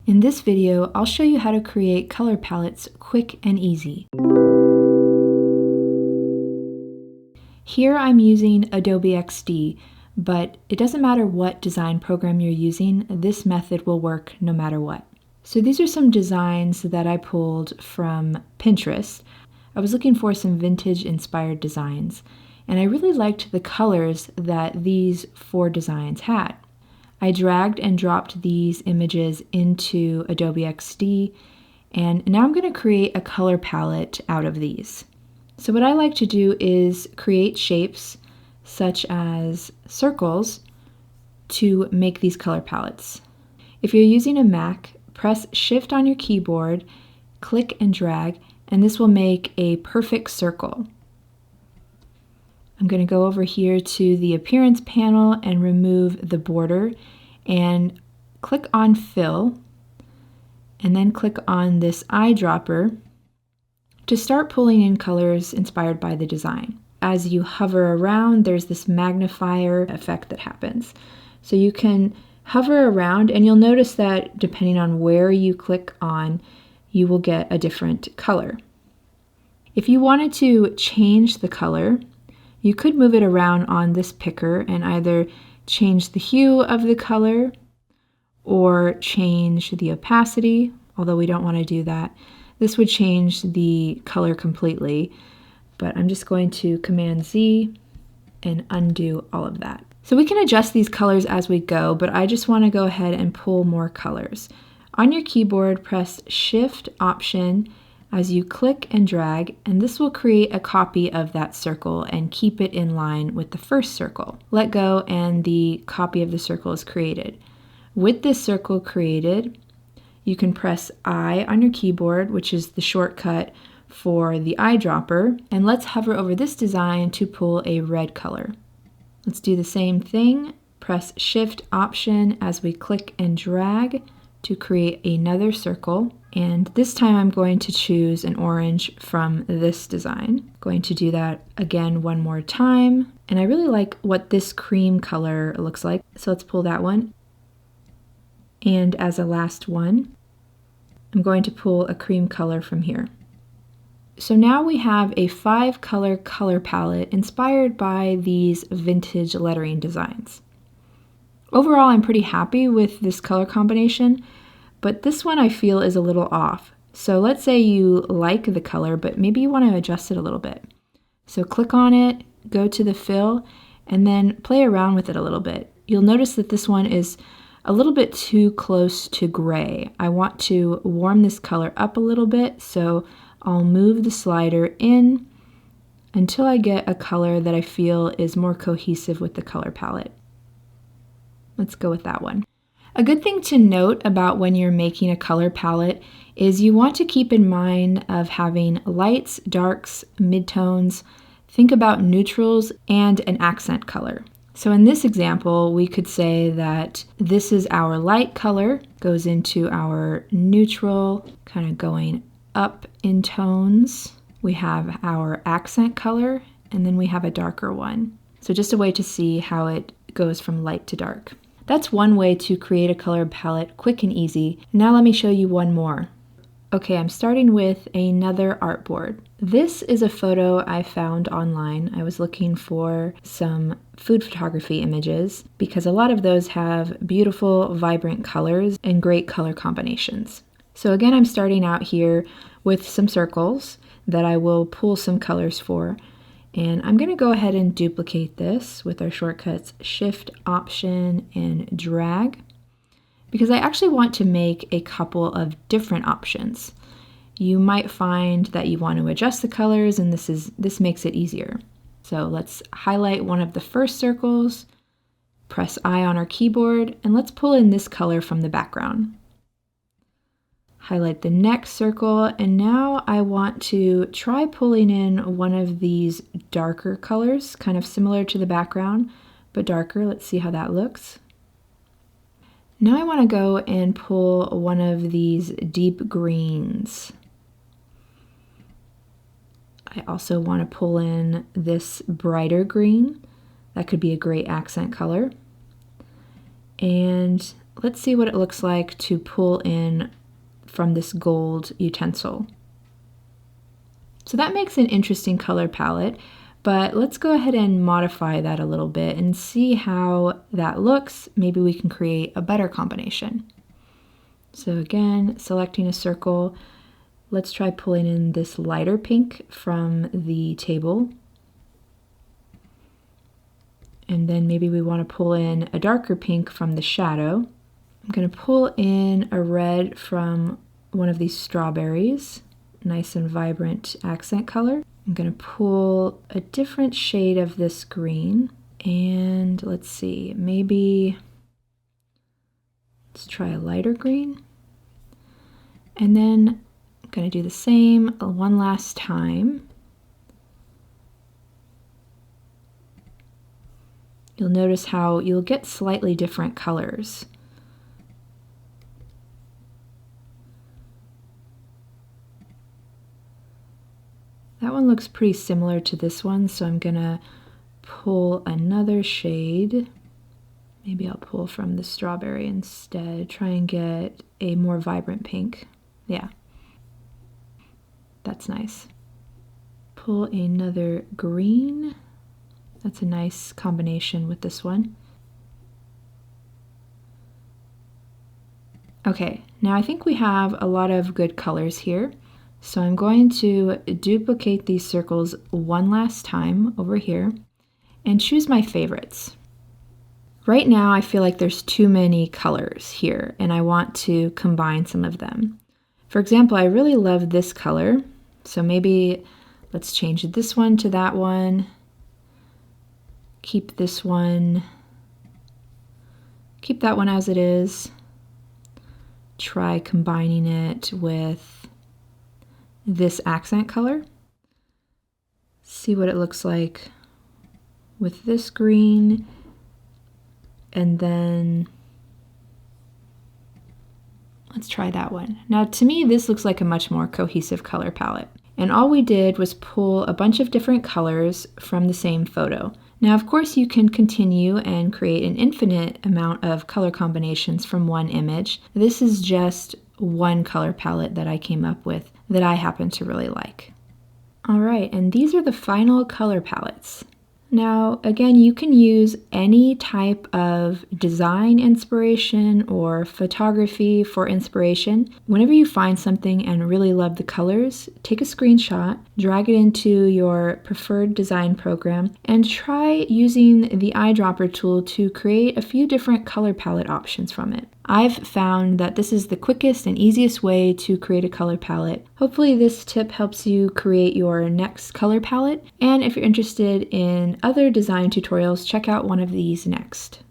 In this video, I'll show you how to create color palettes quick and easy. Here I'm using Adobe XD, but it doesn't matter what design program you're using, this method will work no matter what. So these are some designs that I pulled from Pinterest. I was looking for some vintage inspired designs, and I really liked the colors that these 4 designs had. I dragged and dropped these images into Adobe XD, and now I'm going to create a color palette out of these. So what I like to do is create shapes such as circles to make these color palettes. If you're using a Mac, press Shift on your keyboard, click and drag, and this will make a perfect circle. I'm going to go over here to the Appearance panel and remove the border and click on Fill, and then click on this eyedropper to start pulling in colors inspired by the design. As you hover around, there's this magnifier effect that happens. So you can hover around and you'll notice that depending on where you click on, you will get a different color. If you wanted to change the color, you could move it around on this picker and either change the hue of the color or change the opacity, although we don't want to do that. This would change the color completely, but I'm just going to Command Z and undo all of that. So we can adjust these colors as we go, but I just want to go ahead and pull more colors. On your keyboard, press Shift Option as you click and drag, and this will create a copy of that circle and keep it in line with the first circle. Let go and the copy of the circle is created. With this circle created, you can press I on your keyboard, which is the shortcut for the eyedropper, and let's hover over this design to pull a red color. Let's do the same thing. Press Shift Option as we click and drag to create another circle. And this time I'm going to choose an orange from this design. Going to do that again one more time. And I really like what this cream color looks like. So let's pull that one. And as a last one, I'm going to pull a cream color from here. So now we have a 5-color color palette inspired by these vintage lettering designs. Overall, I'm pretty happy with this color combination, but this one I feel is a little off. So let's say you like the color, but maybe you want to adjust it a little bit. So click on it, go to the fill, and then play around with it a little bit. You'll notice that this one is a little bit too close to gray. I want to warm this color up a little bit, so I'll move the slider in until I get a color that I feel is more cohesive with the color palette. Let's go with that one. A good thing to note about when you're making a color palette is you want to keep in mind of having lights, darks, midtones, think about neutrals, and an accent color. So in this example, we could say that this is our light color, goes into our neutral, kind of going up in tones. We have our accent color, and then we have a darker one. So just a way to see how it goes from light to dark. That's one way to create a color palette quick and easy. Now let me show you one more. Okay, I'm starting with another artboard. This is a photo I found online. I was looking for some food photography images because a lot of those have beautiful, vibrant colors and great color combinations. So again, I'm starting out here with some circles that I will pull some colors for. And I'm going to go ahead and duplicate this with our shortcuts Shift, Option, and drag, because I actually want to make a couple of different options. You might find that you want to adjust the colors, and this makes it easier. So let's highlight one of the first circles, press I on our keyboard, and let's pull in this color from the background. Highlight the next circle, and now I want to try pulling in one of these darker colors, kind of similar to the background, but darker. Let's see how that looks. Now I want to go and pull one of these deep greens. I also want to pull in this brighter green. That could be a great accent color. And let's see what it looks like to pull in from this gold utensil. So that makes an interesting color palette, but let's go ahead and modify that a little bit and see how that looks. Maybe we can create a better combination. So again, selecting a circle, let's try pulling in this lighter pink from the table. And then maybe we want to pull in a darker pink from the shadow. I'm going to pull in a red from one of these strawberries, nice and vibrant accent color. I'm going to pull a different shade of this green, and let's see, maybe let's try a lighter green. And then I'm going to do the same one last time. You'll notice how you'll get slightly different colors. That one looks pretty similar to this one, so I'm gonna pull another shade. Maybe I'll pull from the strawberry instead, try and get a more vibrant pink. Yeah, that's nice. Pull another green. That's a nice combination with this one. Okay, now I think we have a lot of good colors here. So I'm going to duplicate these circles one last time over here and choose my favorites. Right now I feel like there's too many colors here and I want to combine some of them. For example, I really love this color. So maybe let's change this one to that one. Keep this one, keep that one as it is. Try combining it with this accent color. See what it looks like with this green, and then let's try that one. Now to me, this looks like a much more cohesive color palette. And all we did was pull a bunch of different colors from the same photo. Now, of course, you can continue and create an infinite amount of color combinations from one image. This is just one color palette that I came up with that I happen to really like. All right, and these are the final color palettes. Now, again, you can use any type of design inspiration or photography for inspiration. Whenever you find something and really love the colors, take a screenshot, drag it into your preferred design program, and try using the eyedropper tool to create a few different color palette options from it. I've found that this is the quickest and easiest way to create a color palette. Hopefully this tip helps you create your next color palette, and if you're interested in other design tutorials, check out one of these next.